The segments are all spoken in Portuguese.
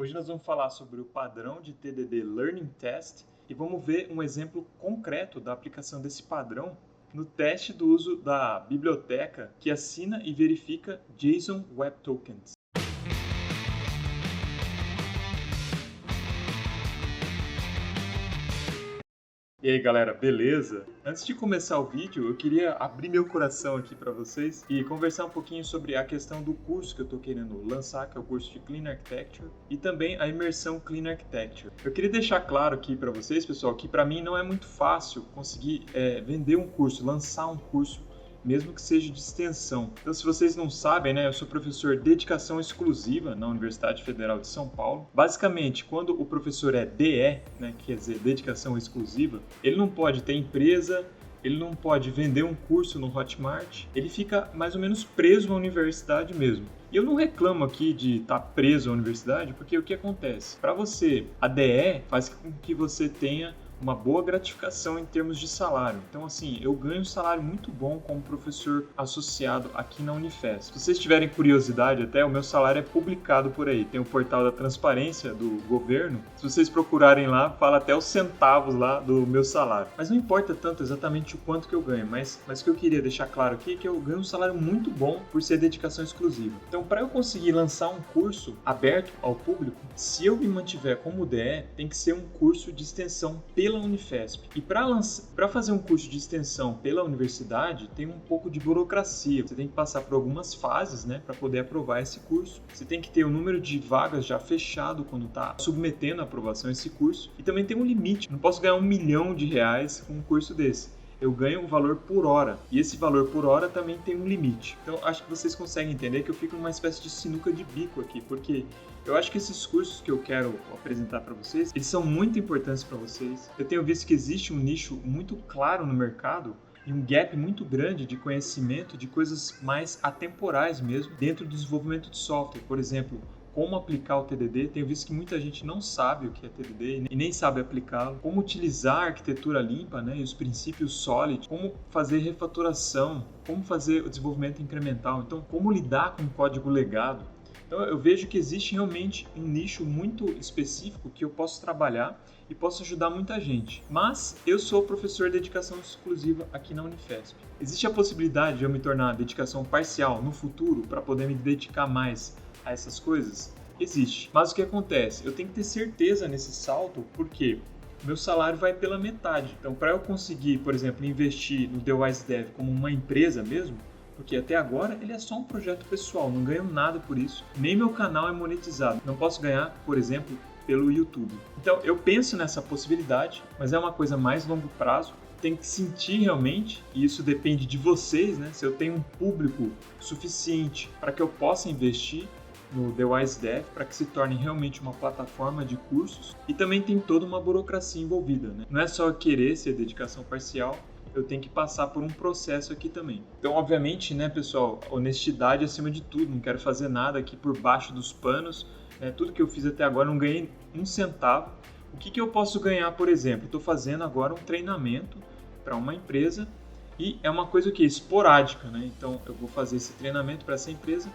Hoje nós vamos falar sobre o padrão de TDD Learning Test e vamos ver um exemplo concreto da aplicação desse padrão no teste do uso da biblioteca que assina e verifica JSON Web Tokens. E aí galera, beleza? Antes de começar o vídeo, eu queria abrir meu coração aqui para vocês e conversar um pouquinho sobre a questão do curso que eu estou querendo lançar, que é o curso de Clean Architecture, e também a imersão Clean Architecture. Eu queria deixar claro aqui para vocês, pessoal, que para mim não é muito fácil conseguir vender um curso, lançar um curso, mesmo que seja de extensão. Então, se vocês não sabem, né, eu sou professor de dedicação exclusiva na Universidade Federal de São Paulo. Basicamente, quando o professor é DE, né, quer dizer, dedicação exclusiva, ele não pode ter empresa, ele não pode vender um curso no Hotmart, ele fica mais ou menos preso à universidade mesmo. E eu não reclamo aqui de estar preso à universidade, porque o que acontece? Para você, a DE faz com que você tenha uma boa gratificação em termos de salário. Então, assim, eu ganho um salário muito bom como professor associado aqui na Unifesp. Se vocês tiverem curiosidade, até o meu salário é publicado por aí. Tem o portal da transparência do governo. Se vocês procurarem lá, fala até os centavos lá do meu salário. Mas não importa tanto exatamente o quanto que eu ganho, mas o que eu queria deixar claro aqui é que eu ganho um salário muito bom por ser dedicação exclusiva. Então, para eu conseguir lançar um curso aberto ao público, se eu me mantiver como DE, tem que ser um curso de extensão pela Unifesp. E para fazer um curso de extensão pela universidade, tem um pouco de burocracia. Você tem que passar por algumas fases, né, para poder aprovar esse curso. Você tem que ter o número de vagas já fechado quando está submetendo a aprovação a esse curso. E também tem um limite. Não posso ganhar R$1 milhão com um curso desse. Eu ganho o valor por hora. E esse valor por hora também tem um limite. Então, acho que vocês conseguem entender que eu fico numa espécie de sinuca de bico aqui, porque eu acho que esses cursos que eu quero apresentar para vocês, eles são muito importantes para vocês. Eu tenho visto que existe um nicho muito claro no mercado e um gap muito grande de conhecimento de coisas mais atemporais mesmo dentro do desenvolvimento de software. Por exemplo, como aplicar o TDD. Tenho visto que muita gente não sabe o que é TDD e nem sabe aplicá-lo. Como utilizar a arquitetura limpa, né, e os princípios SOLID. Como fazer refatoração. Como fazer o desenvolvimento incremental. Então, como lidar com o código legado. Então, eu vejo que existe realmente um nicho muito específico que eu posso trabalhar e posso ajudar muita gente. Mas eu sou professor de dedicação exclusiva aqui na Unifesp. Existe a possibilidade de eu me tornar dedicação parcial no futuro para poder me dedicar mais a essas coisas? Existe. Mas o que acontece? Eu tenho que ter certeza nesse salto, porque meu salário vai pela metade. Então, para eu conseguir, por exemplo, investir no The Wise Dev como uma empresa mesmo, porque até agora ele é só um projeto pessoal, não ganho nada por isso, nem meu canal é monetizado. Não posso ganhar, por exemplo, pelo YouTube. Então, eu penso nessa possibilidade, mas é uma coisa mais longo prazo. Tem que sentir realmente, e isso depende de vocês, né? Se eu tenho um público suficiente para que eu possa investir no The Wise Dev, para que se torne realmente uma plataforma de cursos. E também tem toda uma burocracia envolvida, né? Não é só querer ser dedicação parcial, eu tenho que passar por um processo aqui também. Então, obviamente, né, pessoal, honestidade acima de tudo, não quero fazer nada aqui por baixo dos panos, né? Tudo que eu fiz até agora não ganhei um centavo. O que eu posso ganhar, por exemplo? Estou fazendo agora um treinamento para uma empresa e é uma coisa que é esporádica, né? Então, eu vou fazer esse treinamento para essa empresa.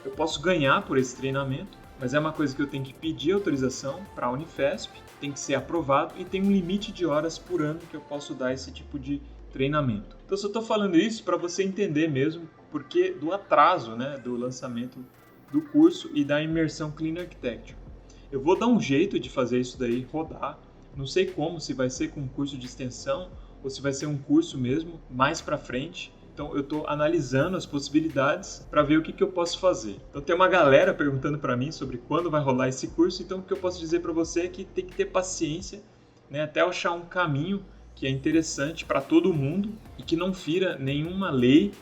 Eu posso ganhar por esse treinamento, mas é uma coisa que eu tenho que pedir autorização para a Unifesp, tem que ser aprovado e tem um limite de horas por ano que eu posso dar esse tipo de treinamento. Então, só estou falando isso para você entender mesmo porque do atraso, né, do lançamento do curso e da imersão Clean Architecture. Eu vou dar um jeito de fazer isso daí rodar, não sei como, se vai ser com um curso de extensão ou se vai ser um curso mesmo mais para frente. Então, eu estou analisando as possibilidades para ver o que eu posso fazer. Então, tem uma galera perguntando para mim sobre quando vai rolar esse curso. Então, o que eu posso dizer para você é que tem que ter paciência, né, até achar um caminho que é interessante para todo mundo e que não fira nenhuma lei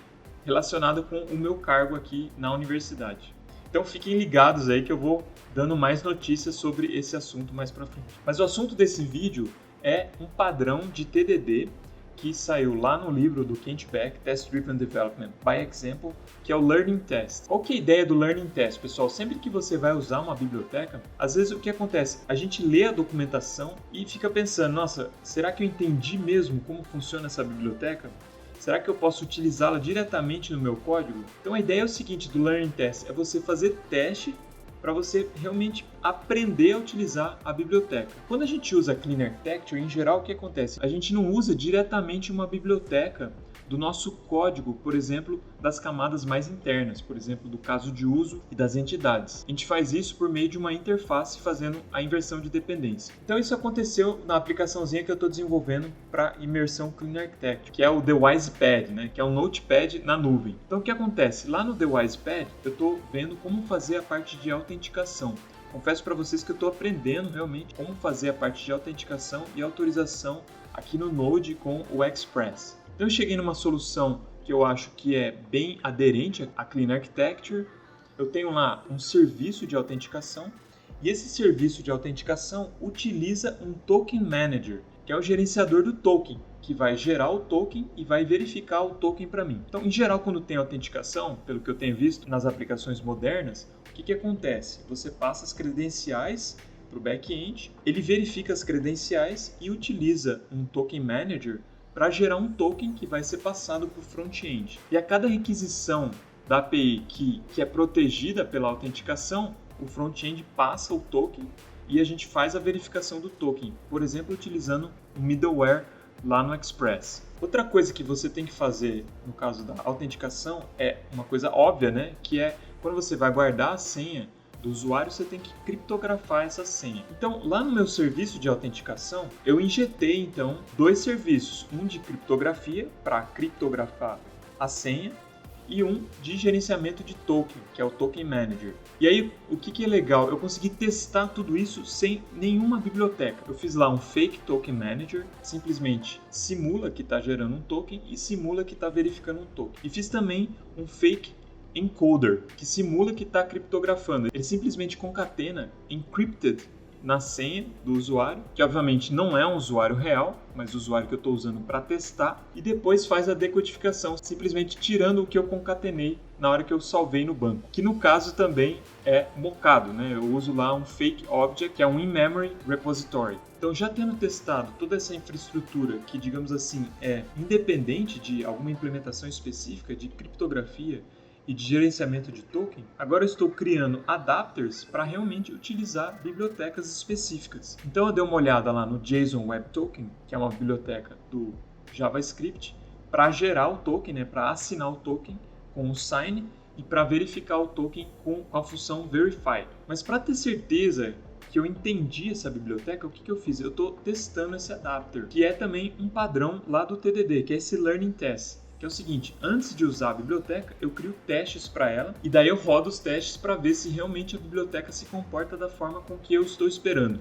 relacionada com o meu cargo aqui na universidade. Então, fiquem ligados aí que eu vou dando mais notícias sobre esse assunto mais para frente. Mas o assunto desse vídeo é um padrão de TDD que saiu lá no livro do Kent Beck, Test Driven Development by Example, que é o Learning Test. Qual que é a ideia do Learning Test, pessoal? Sempre que você vai usar uma biblioteca, às vezes o que acontece? A gente lê a documentação e fica pensando, nossa, será que eu entendi mesmo como funciona essa biblioteca? Será que eu posso utilizá-la diretamente no meu código? Então a ideia é o seguinte do Learning Test, é você fazer teste para você realmente aprender a utilizar a biblioteca. Quando a gente usa Clean Architecture, em geral o que acontece? A gente não usa diretamente uma biblioteca do nosso código, por exemplo, das camadas mais internas, por exemplo, do caso de uso e das entidades. A gente faz isso por meio de uma interface fazendo a inversão de dependência. Então isso aconteceu na aplicaçãozinha que eu estou desenvolvendo para imersão Clean Architecture, que é o The WisePad, né? Que é um notepad na nuvem. Então o que acontece? Lá no The WisePad eu estou vendo como fazer a parte de autenticação. Confesso para vocês que eu estou aprendendo realmente como fazer a parte de autenticação e autorização aqui no Node com o Express. Então eu cheguei numa solução que eu acho que é bem aderente à Clean Architecture. Eu tenho lá um serviço de autenticação e esse serviço de autenticação utiliza um Token Manager, que é o gerenciador do token, que vai gerar o token e vai verificar o token para mim. Então, em geral, quando tem autenticação, pelo que eu tenho visto nas aplicações modernas, o que acontece? Você passa as credenciais para o back-end, ele verifica as credenciais e utiliza um Token Manager para gerar um token que vai ser passado para o front-end. E a cada requisição da API que é protegida pela autenticação, o front-end passa o token e a gente faz a verificação do token, por exemplo, utilizando o middleware lá no Express. Outra coisa que você tem que fazer no caso da autenticação é uma coisa óbvia, né? Que é quando você vai guardar a senha do usuário, você tem que criptografar essa senha. Então, lá no meu serviço de autenticação, eu injetei então dois serviços, um de criptografia para criptografar a senha e um de gerenciamento de token, que é o Token Manager. E aí, o que é legal? Eu consegui testar tudo isso sem nenhuma biblioteca. Eu fiz lá um fake Token Manager, simplesmente simula que está gerando um token e simula que está verificando um token. E fiz também um fake encoder, que simula que está criptografando. Ele simplesmente concatena encrypted na senha do usuário, que obviamente não é um usuário real, mas o usuário que eu estou usando para testar, e depois faz a decodificação, simplesmente tirando o que eu concatenei na hora que eu salvei no banco, que no caso também é mocado, né? Eu uso lá um fake object, que é um in-memory repository. Então, já tendo testado toda essa infraestrutura que, digamos assim, é independente de alguma implementação específica de criptografia e de gerenciamento de token, agora eu estou criando adapters para realmente utilizar bibliotecas específicas. Então eu dei uma olhada lá no JSON Web Token, que é uma biblioteca do JavaScript, para gerar o token, né, para assinar o token com o sign e para verificar o token com a função verify. Mas para ter certeza que eu entendi essa biblioteca, o que eu fiz? Eu estou testando esse adapter, que é também um padrão lá do TDD, que é esse Learning Test. Que é o seguinte, antes de usar a biblioteca, eu crio testes para ela e daí eu rodo os testes para ver se realmente a biblioteca se comporta da forma com que eu estou esperando.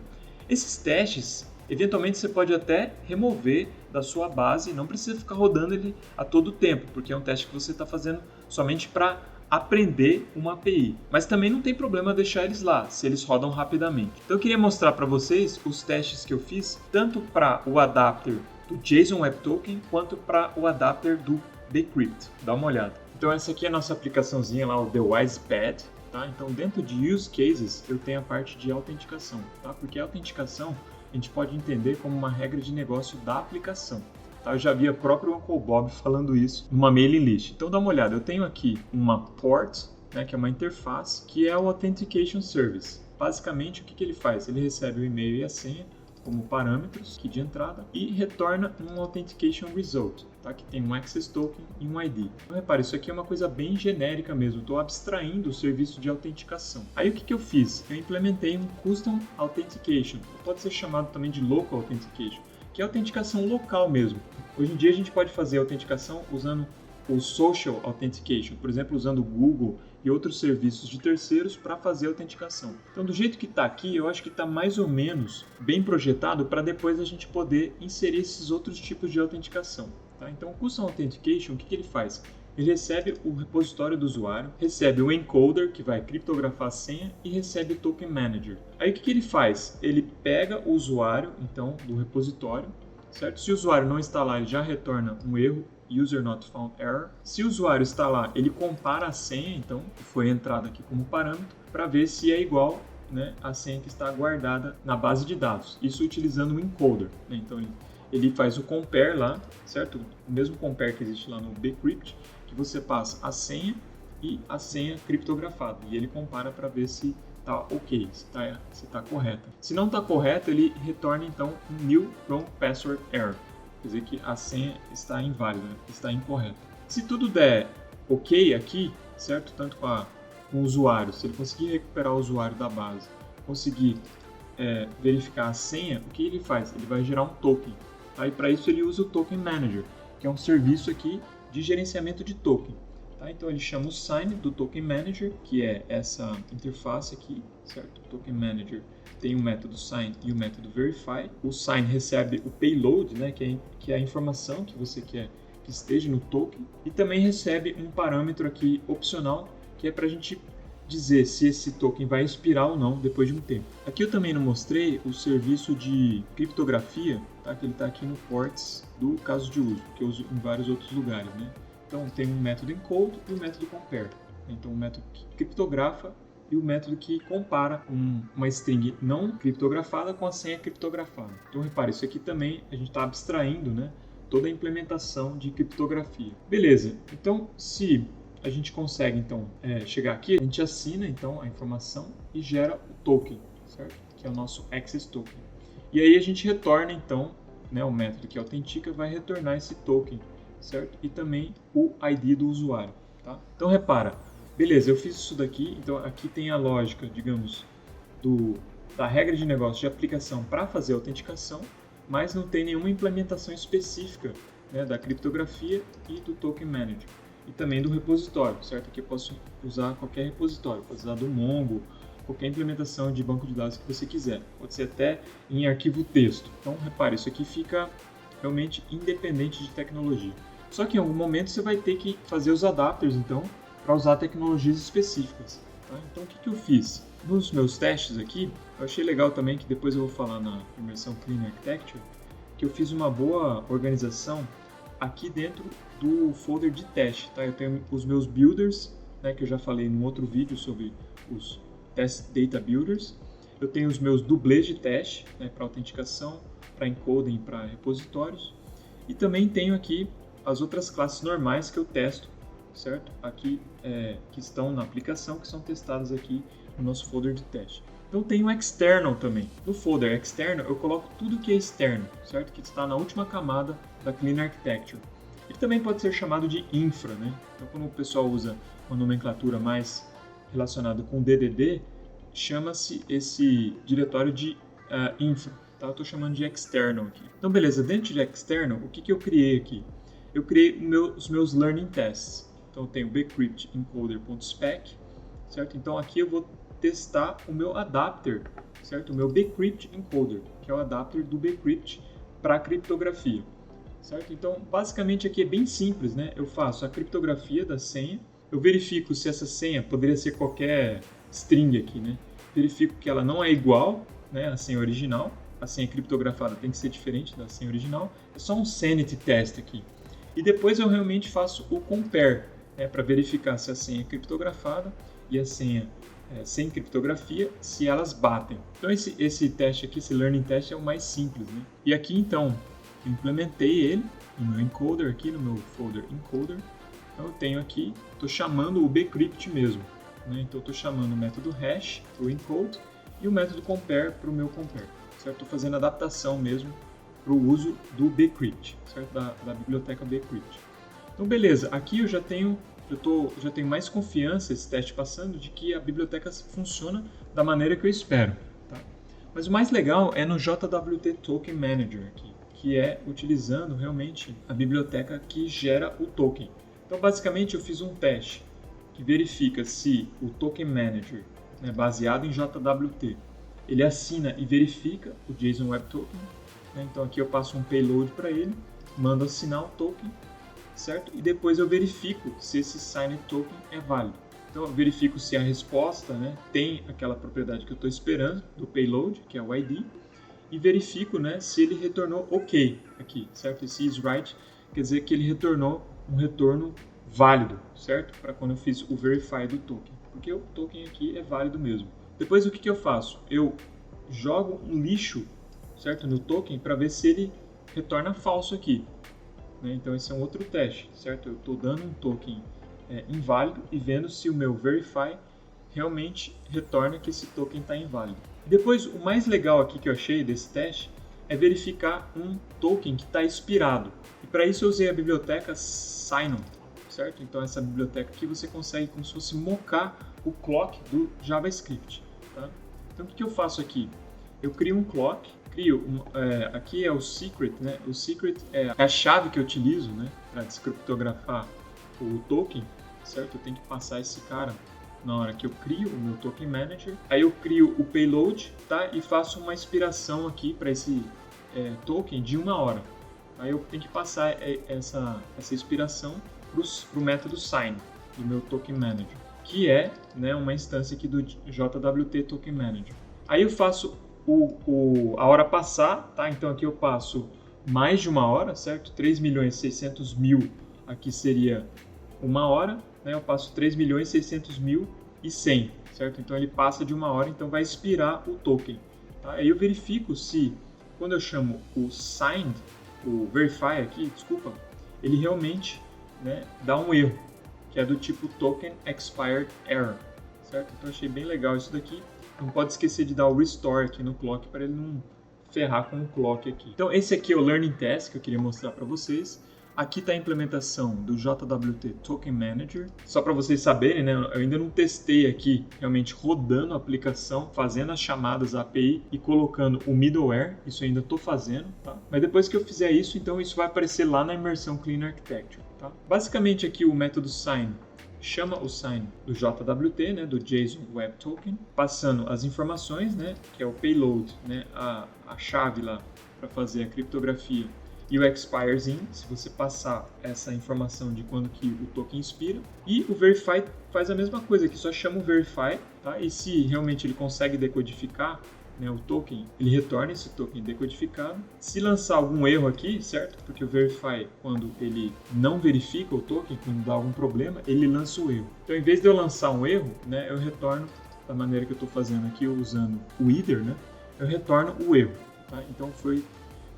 Esses testes, eventualmente você pode até remover da sua base, não precisa ficar rodando ele a todo tempo, porque é um teste que você está fazendo somente para aprender uma API. Mas também não tem problema deixar eles lá, se eles rodam rapidamente. Então eu queria mostrar para vocês os testes que eu fiz, tanto para o adapter do JSON Web Token, quanto para o adapter do Decrypt. Dá uma olhada. Então essa aqui é a nossa aplicaçãozinha lá, o The WisePad. Tá? Então dentro de Use Cases eu tenho a parte de autenticação, tá? Porque a autenticação a gente pode entender como uma regra de negócio da aplicação. Tá? Eu já vi o próprio Uncle Bob falando isso numa mailing list. Então dá uma olhada, eu tenho aqui uma port, né, que é uma interface, que é o Authentication Service. Basicamente o que ele faz? Ele recebe o e-mail e a senha como parâmetros aqui de entrada e retorna um Authentication Result, tá? Que tem um Access Token e um ID. Então, repare, isso aqui é uma coisa bem genérica mesmo, estou abstraindo o serviço de autenticação. Aí o que eu fiz? Eu implementei um Custom Authentication, pode ser chamado também de Local Authentication, que é autenticação local mesmo. Hoje em dia a gente pode fazer autenticação usando o Social Authentication, por exemplo, usando o Google e outros serviços de terceiros para fazer a autenticação. Então, do jeito que está aqui, eu acho que está mais ou menos bem projetado para depois a gente poder inserir esses outros tipos de autenticação. Tá? Então, o Custom Authentication, o que ele faz? Ele recebe o repositório do usuário, recebe o encoder, que vai criptografar a senha, e recebe o Token Manager. Aí, o que ele faz? Ele pega o usuário, então, do repositório, certo? Se o usuário não está lá, ele já retorna um erro, User Not Found Error. Se o usuário está lá, ele compara a senha, então, que foi entrada aqui como parâmetro, para ver se é igual, né, a senha que está guardada na base de dados. Isso utilizando o encoder. Né? Então, ele faz o compare lá, certo? O mesmo compare que existe lá no Decrypt, que você passa a senha e a senha criptografada. E ele compara para ver se tá ok, se tá correta. Se não está correto, ele retorna então um new wrong password error, quer dizer que a senha está inválida, está incorreta. Se tudo der ok aqui, certo? Tanto com o usuário, se ele conseguir recuperar o usuário da base, conseguir verificar a senha, o que ele faz? Ele vai gerar um token. Tá? E para isso ele usa o Token Manager, que é um serviço aqui de gerenciamento de token. Tá? Então ele chama o sign do Token Manager, que é essa interface aqui, certo? O Token Manager tem o método sign e o método verify. O sign recebe o payload, né, que é a informação que você quer que esteja no token, e também recebe um parâmetro aqui opcional, que é para a gente dizer se esse token vai expirar ou não depois de um tempo. Aqui eu também não mostrei o serviço de criptografia, tá? Que ele está aqui no ports do caso de uso, que eu uso em vários outros lugares, né? Então tem um método encode e o método compare. Então o método que criptografa e o método que compara uma string não criptografada com a senha criptografada. Então repare, isso aqui também a gente está abstraindo, né, toda a implementação de criptografia. Beleza, então se a gente consegue então chegar aqui, a gente assina então a informação e gera o token, certo? Que é o nosso access token. E aí a gente retorna então, né, o método que autentica vai retornar esse token, certo? E também o ID do usuário, tá? Então repara, beleza, eu fiz isso daqui, então aqui tem a lógica, digamos, da regra de negócio de aplicação para fazer a autenticação, mas não tem nenhuma implementação específica, né, da criptografia e do Token Manager. E também do repositório, certo? Aqui eu posso usar qualquer repositório, posso usar do Mongo, qualquer implementação de banco de dados que você quiser. Pode ser até em arquivo texto. Então, repare, isso aqui fica realmente independente de tecnologia. Só que em algum momento você vai ter que fazer os adapters, então, para usar tecnologias específicas. Tá? Então, o que eu fiz? Nos meus testes aqui, eu achei legal também, que depois eu vou falar na imersão Clean Architecture, que eu fiz uma boa organização aqui dentro do folder de teste. Tá? Eu tenho os meus builders, né, que eu já falei num outro vídeo sobre os Test Data Builders. Eu tenho os meus dublês de teste, né, para autenticação, para encoding, para repositórios. E também tenho aqui as outras classes normais que eu testo, certo? Aqui que estão na aplicação, que são testadas aqui no nosso folder de teste. Então tem o external também. No folder external eu coloco tudo que é externo, certo? Que está na última camada da Clean Architecture. Ele também pode ser chamado de infra, né? Então quando o pessoal usa uma nomenclatura mais relacionada com DDD, chama-se esse diretório de infra. Tá? Eu estou chamando de external aqui. Então beleza, dentro de external, o que eu criei aqui? Eu criei os meus learning tests. Então eu tenho bcrypt encoder.spec, certo? Então aqui eu vou testar o meu adapter, certo? O meu bcrypt encoder, que é o adapter do bcrypt para criptografia, certo? Então basicamente aqui é bem simples, né? Eu faço a criptografia da senha, eu verifico se essa senha poderia ser qualquer string aqui, né? Verifico que ela não é igual, né, à senha original. A senha criptografada tem que ser diferente da senha original. É só um sanity test aqui. E depois eu realmente faço o compare, né, para verificar se a senha é criptografada e a senha sem criptografia, se elas batem. Então esse teste aqui, esse learning test é o mais simples, né? E aqui então eu implementei ele no meu encoder aqui, no meu folder encoder. Então eu tenho aqui, estou chamando o bcrypt mesmo, né? Então eu estou chamando o método hash para o encode e o método compare para o meu compare, certo? Estou fazendo adaptação mesmo para o uso do bcrypt, certo? Da biblioteca bcrypt. Então beleza, aqui eu já tenho mais confiança, esse teste passando, de que a biblioteca funciona da maneira que eu espero. Tá? Mas o mais legal é no JWT Token Manager aqui, que é utilizando realmente a biblioteca que gera o token. Então basicamente eu fiz um teste que verifica se o Token Manager, né, baseado em JWT, ele assina e verifica o JSON Web Token. Né? Então aqui eu passo um payload para ele, mando assinar o token, certo? E depois eu verifico se esse signed token é válido. Então eu verifico se a resposta, né, tem aquela propriedade que eu estou esperando do payload, que é o ID, e verifico, né, se ele retornou OK aqui, certo? Esse is right quer dizer que ele retornou um retorno válido, certo? Para quando eu fiz o verify do token, porque o token aqui é válido mesmo. Depois o que eu faço? Eu jogo um lixo, certo, no token para ver se ele retorna falso aqui. Né? Então esse é um outro teste, certo? Eu estou dando um token inválido e vendo se o meu verify realmente retorna que esse token está inválido. Depois, o mais legal aqui que eu achei desse teste é verificar um token que está expirado. E para isso eu usei a biblioteca Sign, certo? Então essa biblioteca aqui você consegue como se fosse mocar o clock do JavaScript. Tá? Então o que eu faço aqui? Eu crio um clock, aqui é o secret, né? O secret é a chave que eu utilizo, né, para descriptografar o token, certo? Eu tenho que passar esse cara na hora que eu crio o meu token manager. Aí eu crio o payload, tá? E faço uma expiração aqui para esse token de 1 hora. Aí eu tenho que passar essa expiração para o método sign do meu token manager, que é, né, uma instância aqui do JWT Token Manager. Aí eu faço a hora passar, tá? Então aqui eu passo mais de 1 hora, certo? 3.600.000 aqui seria 1 hora, né? Eu passo 3.600.100, certo? Então ele passa de 1 hora, então vai expirar o token. Tá? Aí eu verifico se, quando eu chamo o signed, o verify aqui, desculpa, ele realmente, né, dá um erro, que é do tipo token expired error, certo? Então achei bem legal isso daqui. Não pode esquecer de dar o restore aqui no clock para ele não ferrar com o clock aqui. Então esse aqui é o learning test que eu queria mostrar para vocês. Aqui está a implementação do JWT Token Manager. Só para vocês saberem, né, eu ainda não testei aqui realmente rodando a aplicação, fazendo as chamadas à API e colocando o middleware. Isso eu ainda estou fazendo, tá? Mas depois que eu fizer isso, então isso vai aparecer lá na imersão Clean Architecture. Tá? Basicamente aqui o método sign chama o sign do JWT, né, do JSON Web Token, passando as informações, né, que é o payload, né, a chave lá para fazer a criptografia, e o expires in, se você passar essa informação de quando que o token expira. E o verify faz a mesma coisa, que só chama o verify, tá? E se realmente ele consegue decodificar, né, o token, ele retorna esse token decodificado. Se lançar algum erro aqui, certo? Porque o verify, quando ele não verifica o token, quando dá algum problema, ele lança o erro. Então, em vez de eu lançar um erro, né, eu retorno da maneira que eu estou fazendo aqui, usando o either, né, eu retorno o erro. Tá? Então, foi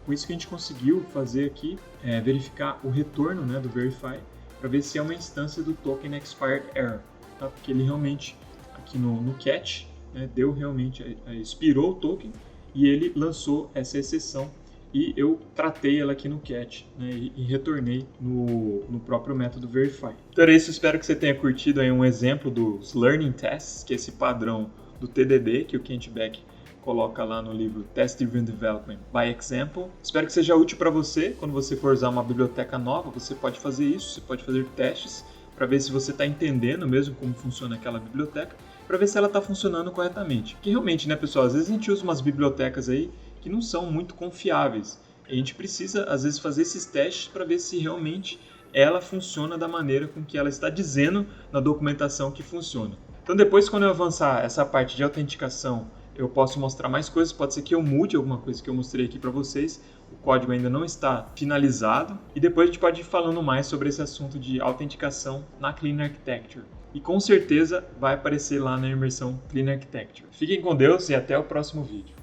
com isso que a gente conseguiu fazer aqui, verificar o retorno, né, do verify, para ver se é uma instância do token expired error. Tá? Porque ele realmente, aqui no catch, né, deu realmente, expirou o token e ele lançou essa exceção e eu tratei ela aqui no catch, né, e retornei no próprio método verify. Então é isso, espero que você tenha curtido aí um exemplo dos learning tests, que é esse padrão do TDD que o Kent Beck coloca lá no livro Test Driven Development by Example. Espero que seja útil para você. Quando você for usar uma biblioteca nova, você pode fazer isso, você pode fazer testes para ver se você está entendendo mesmo como funciona aquela biblioteca, para ver se ela está funcionando corretamente. Porque realmente, né, pessoal, às vezes a gente usa umas bibliotecas aí que não são muito confiáveis. A gente precisa, às vezes, fazer esses testes para ver se realmente ela funciona da maneira com que ela está dizendo na documentação que funciona. Então depois, quando eu avançar essa parte de autenticação, eu posso mostrar mais coisas, pode ser que eu mude alguma coisa que eu mostrei aqui para vocês, o código ainda não está finalizado, e depois a gente pode ir falando mais sobre esse assunto de autenticação na Clean Architecture. E com certeza vai aparecer lá na imersão Clean Architecture. Fiquem com Deus e até o próximo vídeo.